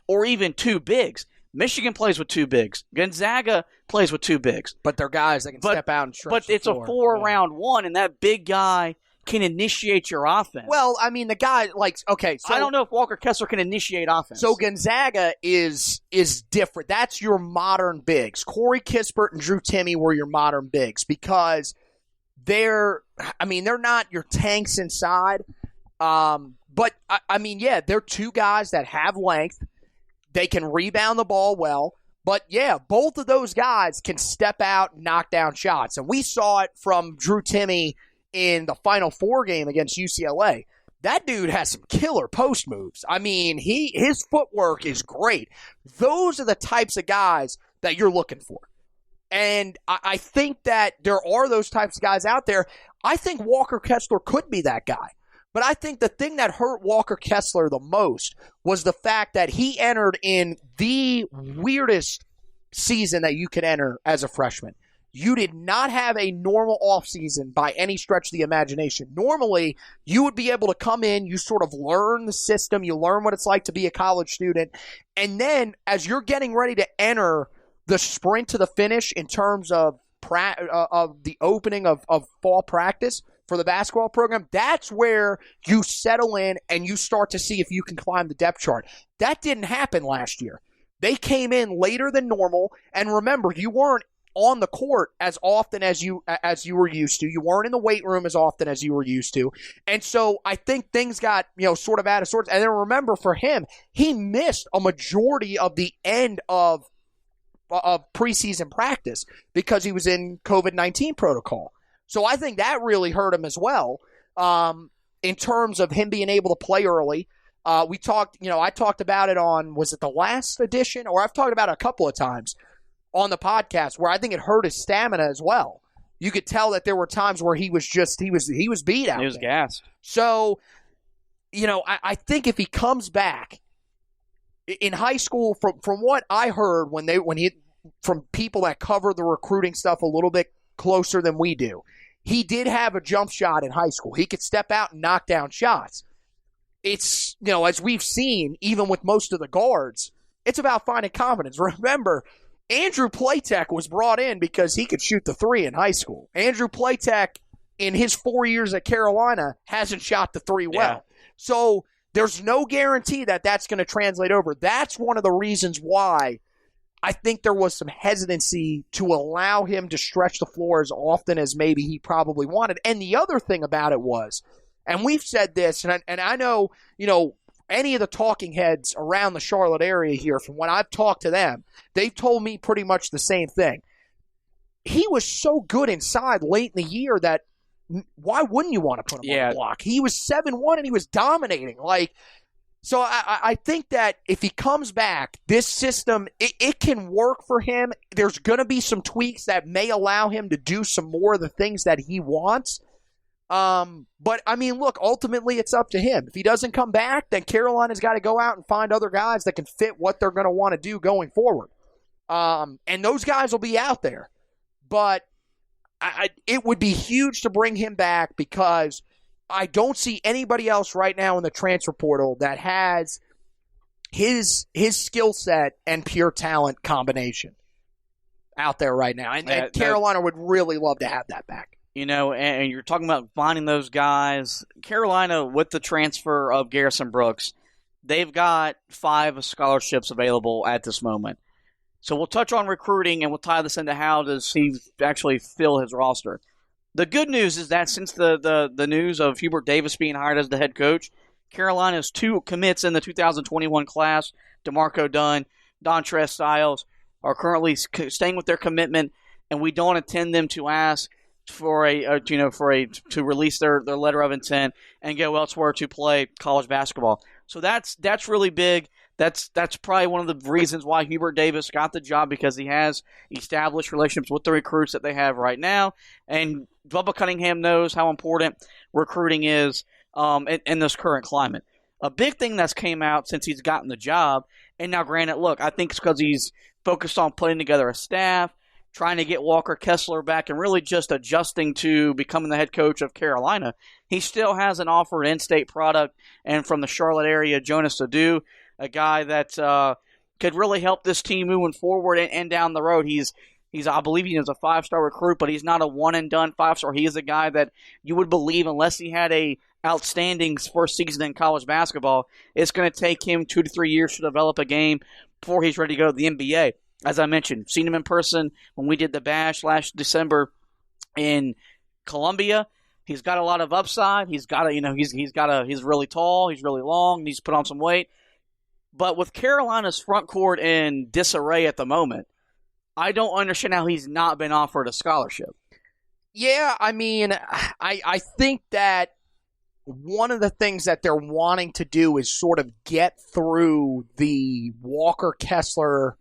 or even two bigs. Michigan plays with two bigs. Gonzaga plays with two bigs. But they're guys that can step out and stretch But it's the floor. a 4-round one, and that big guy can initiate your offense. Well, I mean, the guy, okay. So I don't know if Walker Kessler can initiate offense. So Gonzaga is different. That's your modern bigs. Corey Kispert and Drew Timme were your modern bigs because they're not your tanks inside. But, they're two guys that have length. They can rebound the ball well. But, yeah, both of those guys can step out and knock down shots. And we saw it from Drew Timme in the Final Four game against UCLA. That dude has some killer post moves. I mean, his footwork is great. Those are the types of guys that you're looking for. And I think that there are those types of guys out there. I think Walker Kessler could be that guy. But I think the thing that hurt Walker Kessler the most was the fact that he entered in the weirdest season that you could enter as a freshman. You did not have a normal offseason by any stretch of the imagination. Normally, you would be able to come in, you sort of learn the system, you learn what it's like to be a college student, and then as you're getting ready to enter the sprint to the finish in terms of the opening of fall practice for the basketball program, that's where you settle in and you start to see if you can climb the depth chart. That didn't happen last year. They came in later than normal, and remember, you weren't on the court as often as you were used to. You weren't in the weight room as often as you were used to. And so I think things got, sort of out of sorts. And then remember, for him, he missed a majority of the end of preseason practice because he was in COVID-19 protocol. So I think that really hurt him as well in terms of him being able to play early. I talked about it on, was it the last edition? Or I've talked about it a couple of times on the podcast where I think it hurt his stamina as well. You could tell that there were times where he was beat out. He was gassed. So, I think if he comes back in high school, from what I heard from people that cover the recruiting stuff a little bit closer than we do, he did have a jump shot in high school. He could step out and knock down shots. It's, as we've seen, even with most of the guards, it's about finding confidence. Remember, Andrew Platek was brought in because he could shoot the three in high school. Andrew Platek, in his 4 years at Carolina, hasn't shot the three well. Yeah. So there's no guarantee that that's going to translate over. That's one of the reasons why I think there was some hesitancy to allow him to stretch the floor as often as maybe he probably wanted. And the other thing about it was, and we've said this, and I know, any of the talking heads around the Charlotte area here, from when I've talked to them, they've told me pretty much the same thing. He was so good inside late in the year that why wouldn't you want to put him on the block? He was 7-1 and he was dominating. So I think that if he comes back, this system, it can work for him. There's going to be some tweaks that may allow him to do some more of the things that he wants. But look, ultimately it's up to him. If he doesn't come back, then Carolina's got to go out and find other guys that can fit what they're going to want to do going forward. And those guys will be out there. But it would be huge to bring him back because I don't see anybody else right now in the transfer portal that has his skill set and pure talent combination out there right now. And Carolina would really love to have that back. And you're talking about finding those guys. Carolina, with the transfer of Garrison Brooks, they've got 5 scholarships available at this moment. So we'll touch on recruiting, and we'll tie this into how does he actually fill his roster. The good news is that since the news of Hubert Davis being hired as the head coach, Carolina's 2 commits in the 2021 class, DeMarco Dunn, Dontrez Styles, are currently staying with their commitment, and we don't intend them to ask to release their letter of intent and go elsewhere to play college basketball. So that's really big. That's probably one of the reasons why Hubert Davis got the job, because he has established relationships with the recruits that they have right now. And Bubba Cunningham knows how important recruiting is in this current climate. A big thing that's came out since he's gotten the job, and now granted, look, I think it's because he's focused on putting together a staff, trying to get Walker Kessler back, and really just adjusting to becoming the head coach of Carolina. He still has an offered in-state product, and from the Charlotte area, Jonas Adu. a guy that could really help this team moving forward and down the road. He's I believe he is a 5-star recruit, but he's not a one-and-done 5-star. He is a guy that you would believe, unless he had a outstanding first season in college basketball, it's going to take him 2 to 3 years to develop a game before he's ready to go to the NBA. As I mentioned, seen him in person when we did the Bash last December in Columbia. He's got a lot of upside. He's really tall, he's really long, needs to put on some weight. But with Carolina's front court in disarray at the moment, I don't understand how he's not been offered a scholarship. Yeah, I mean, I think that one of the things that they're wanting to do is sort of get through the Walker Kessler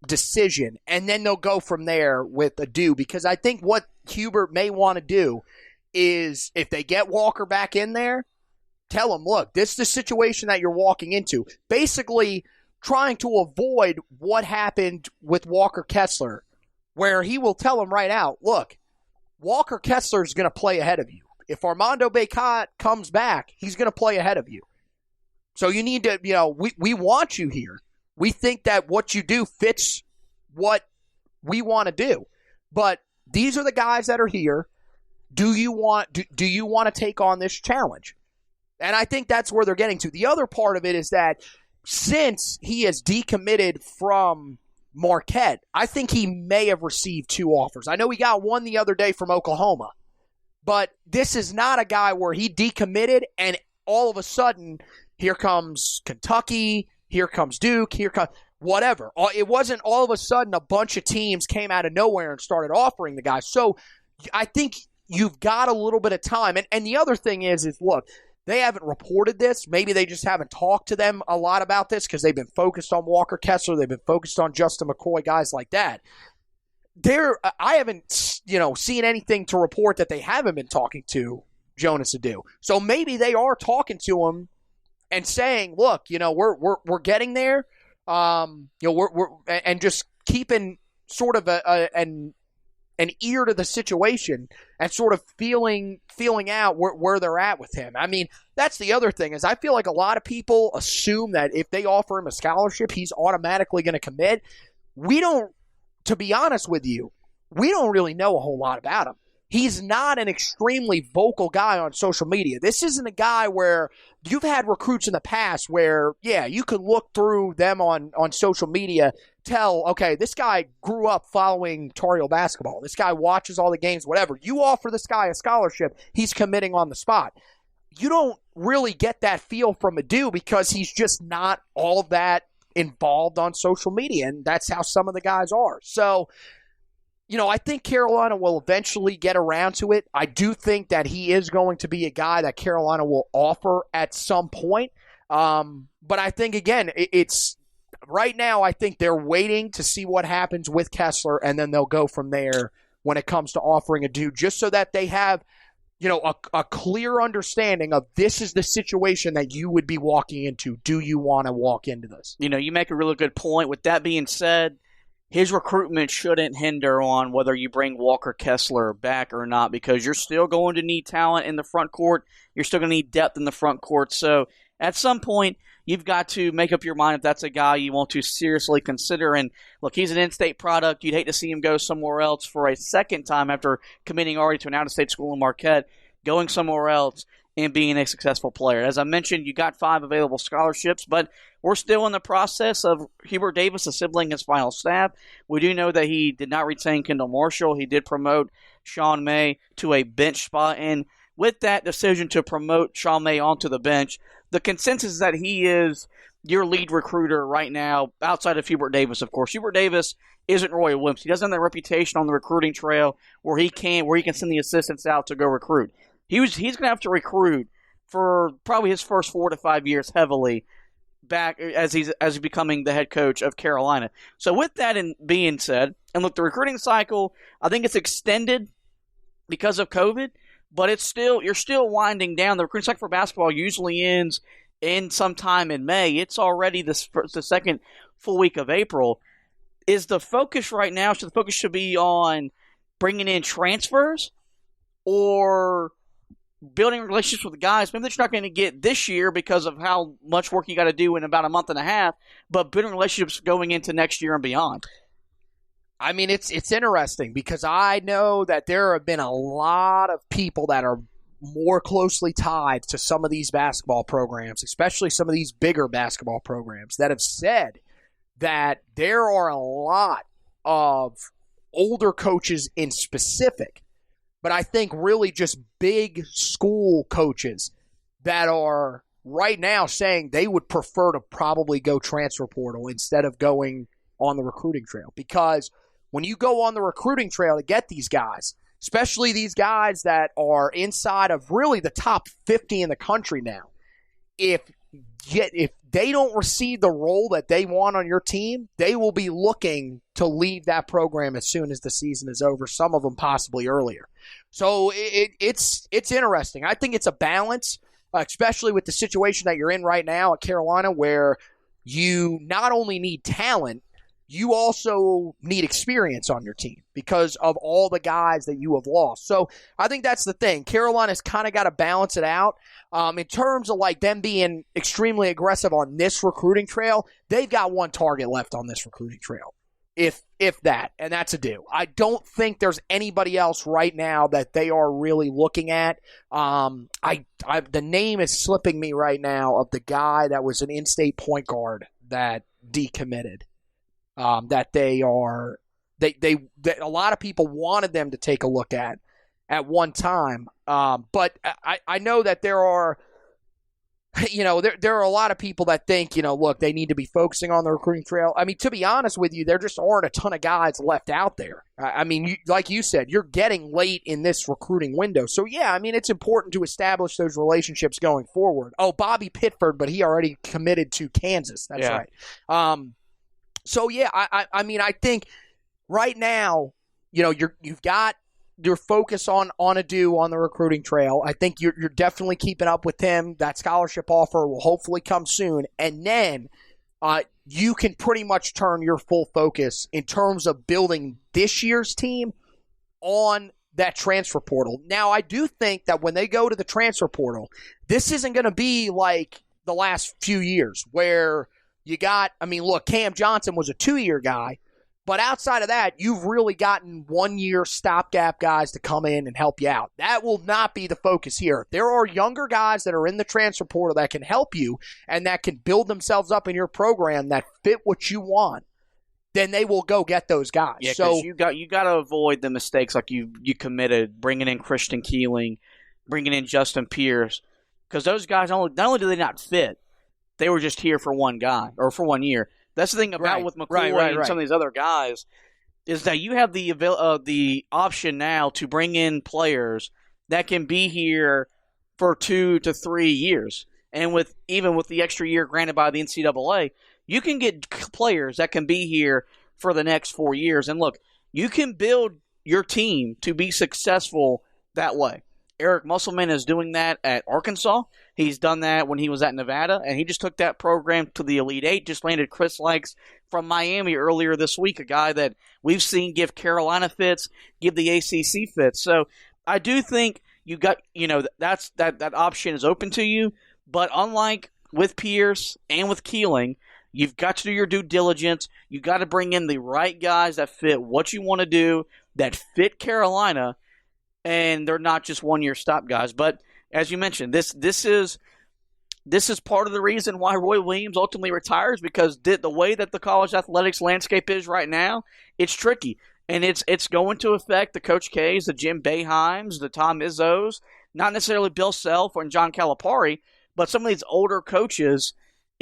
decision, and then they'll go from there with a do. Because I think what Hubert may want to do is, if they get Walker back in there, tell him, look, this is the situation that you're walking into. Basically, trying to avoid what happened with Walker Kessler, where he will tell him right out, look, Walker Kessler is going to play ahead of you. If Armando Bacot comes back, he's going to play ahead of you. So you need to, we want you here. We think that what you do fits what we want to do. But these are the guys that are here. Do you want to take on this challenge? And I think that's where they're getting to. The other part of it is that since he has decommitted from Marquette, I think he may have received 2 offers. I know he got one the other day from Oklahoma, but this is not a guy where he decommitted and all of a sudden, here comes Kentucky, here comes Duke, here comes whatever. It wasn't all of a sudden a bunch of teams came out of nowhere and started offering the guy. So I think you've got a little bit of time. And the other thing is look, they haven't reported this. Maybe they just haven't talked to them a lot about this because they've been focused on Walker Kessler. They've been focused on Justin McKoy, guys like that. I haven't seen anything to report that they haven't been talking to Jonas Adu. So maybe they are talking to him and saying, look, we're getting there. We're and just keeping sort of an ear to the situation and sort of feeling out where they're at with him. I mean, that's the other thing is I feel like a lot of people assume that if they offer him a scholarship, he's automatically going to commit. To be honest with you, we don't really know a whole lot about him. He's not an extremely vocal guy on social media. This isn't a guy where you've had recruits in the past where, yeah, you could look through them on social media, tell, okay, this guy grew up following Tar Heel basketball. This guy watches all the games, whatever. You offer this guy a scholarship, he's committing on the spot. You don't really get that feel from Adu because he's just not all that involved on social media, and that's how some of the guys are. So, I think Carolina will eventually get around to it. I do think that he is going to be a guy that Carolina will offer at some point. But I think, again, it's right now, I think they're waiting to see what happens with Kessler, and then they'll go from there when it comes to offering a dude, just so that they have, a clear understanding of this is the situation that you would be walking into. Do you want to walk into this? You make a really good point. With that being said, his recruitment shouldn't hinder on whether you bring Walker Kessler back or not, because you're still going to need talent in the front court. You're still going to need depth in the front court. So at some point, you've got to make up your mind if that's a guy you want to seriously consider. And look, he's an in-state product. You'd hate to see him go somewhere else for a second time after committing already to an out-of-state school in Marquette, going somewhere else and being a successful player. As I mentioned, you got 5 available scholarships, but we're still in the process of Hubert Davis assembling his final staff. We do know that he did not retain Kendall Marshall. He did promote Sean May to a bench spot, and with that decision to promote Sean May onto the bench, the consensus is that he is your lead recruiter right now, outside of Hubert Davis, of course. Hubert Davis isn't Roy Williams. He doesn't have that reputation on the recruiting trail where he can send the assistants out to go recruit. He's going to have to recruit for probably his first 4 to 5 years heavily back as he's becoming the head coach of Carolina. So with that being said, and look, the recruiting cycle, I think it's extended because of COVID, but you're still winding down. The recruiting cycle for basketball usually ends in sometime in May. It's already the second full week of April. Is the focus right now? So the focus should be on bringing in transfers, or building relationships with guys, maybe that you're not going to get this year because of how much work you got to do in about a month and a half, but building relationships going into next year and beyond. I mean, it's interesting because I know that there have been a lot of people that are more closely tied to some of these basketball programs, especially some of these bigger basketball programs, that have said that there are a lot of older coaches in specific, but I think really just big school coaches that are right now saying they would prefer to probably go transfer portal instead of going on the recruiting trail. Because when you go on the recruiting trail to get these guys, especially these guys that are inside of really the top 50 in the country now, if they don't receive the role that they want on your team, they will be looking to leave that program as soon as the season is over, some of them possibly earlier. So it's interesting. I think it's a balance, especially with the situation that you're in right now at Carolina, where you not only need talent, you also need experience on your team because of all the guys that you have lost. So I think that's the thing. Carolina's kind of got to balance it out. In terms of like them being extremely aggressive on this recruiting trail, they've got one target left on this recruiting trail, if that, and that's Adu. I don't think there's anybody else right now that they are really looking at. The name is slipping me right now of the guy that was an in-state point guard that decommitted. That a lot of people wanted them to take a look at one time. But I know that there are, there are a lot of people that think, look, they need to be focusing on the recruiting trail. I mean, to be honest with you, there just aren't a ton of guys left out there. I mean, like you said, you're getting late in this recruiting window. So, yeah, I mean, it's important to establish those relationships going forward. Oh, Bobby Pitford, but he already committed to Kansas. That's right. So, yeah, I mean, I think right now, you've got your focus on Adu on the recruiting trail. I think you're definitely keeping up with him. That scholarship offer will hopefully come soon. And then you can pretty much turn your full focus in terms of building this year's team on that transfer portal. Now, I do think that when they go to the transfer portal, this isn't going to be like the last few years where look, Cam Johnson was a 2-year guy, but outside of that, you've really gotten 1-year stopgap guys to come in and help you out. That will not be the focus here. There are younger guys that are in the transfer portal that can help you and that can build themselves up in your program that fit what you want. Then they will go get those guys. Yeah, so you got to avoid the mistakes like you committed, bringing in Christian Keeling, bringing in Justin Pierce, because those guys not only do they not fit, they were just here for one guy or for 1 year. That's the thing about with McKoy and some of these other guys is that you have the option now to bring in players that can be here for 2 to 3 years. And even with the extra year granted by the NCAA, you can get players that can be here for the next 4 years. And look, you can build your team to be successful that way. Eric Musselman is doing that at Arkansas. He's done that when he was at Nevada, and he just took that program to the Elite Eight. Just landed Chris Likes from Miami earlier this week, a guy that we've seen give Carolina fits, give the ACC fits. So I do think you got, that option is open to you. But unlike with Pierce and with Keeling, you've got to do your due diligence. You got to bring in the right guys that fit what you want to do, that fit Carolina. And they're not just 1-year stop guys. But as you mentioned, this is part of the reason why Roy Williams ultimately retires, because the way that the college athletics landscape is right now, it's tricky. And it's going to affect the Coach K's, the Jim Boeheims, the Tom Izzo's, not necessarily Bill Self or John Calipari, but some of these older coaches.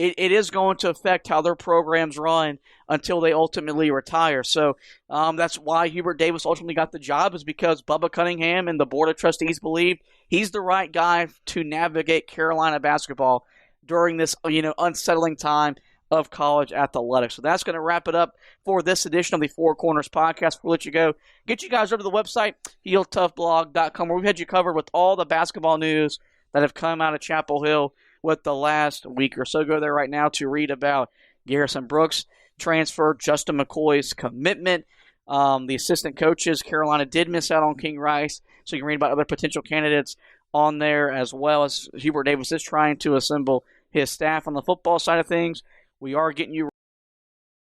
It is going to affect how their programs run until they ultimately retire. So that's why Hubert Davis ultimately got the job, is because Bubba Cunningham and the Board of Trustees believed he's the right guy to navigate Carolina basketball during this unsettling time of college athletics. So that's going to wrap it up for this edition of the Four Corners Podcast. We'll let you go. Get you guys over to the website, HeelToughBlog.com, where we've had you covered with all the basketball news that have come out of Chapel Hill with the last week or so. Go there right now to read about Garrison Brooks' transfer, Justin McKoy's commitment, the assistant coaches. Carolina did miss out on King Rice, so you can read about other potential candidates on there, as well as Hubert Davis is trying to assemble his staff on the football side of things. We are getting you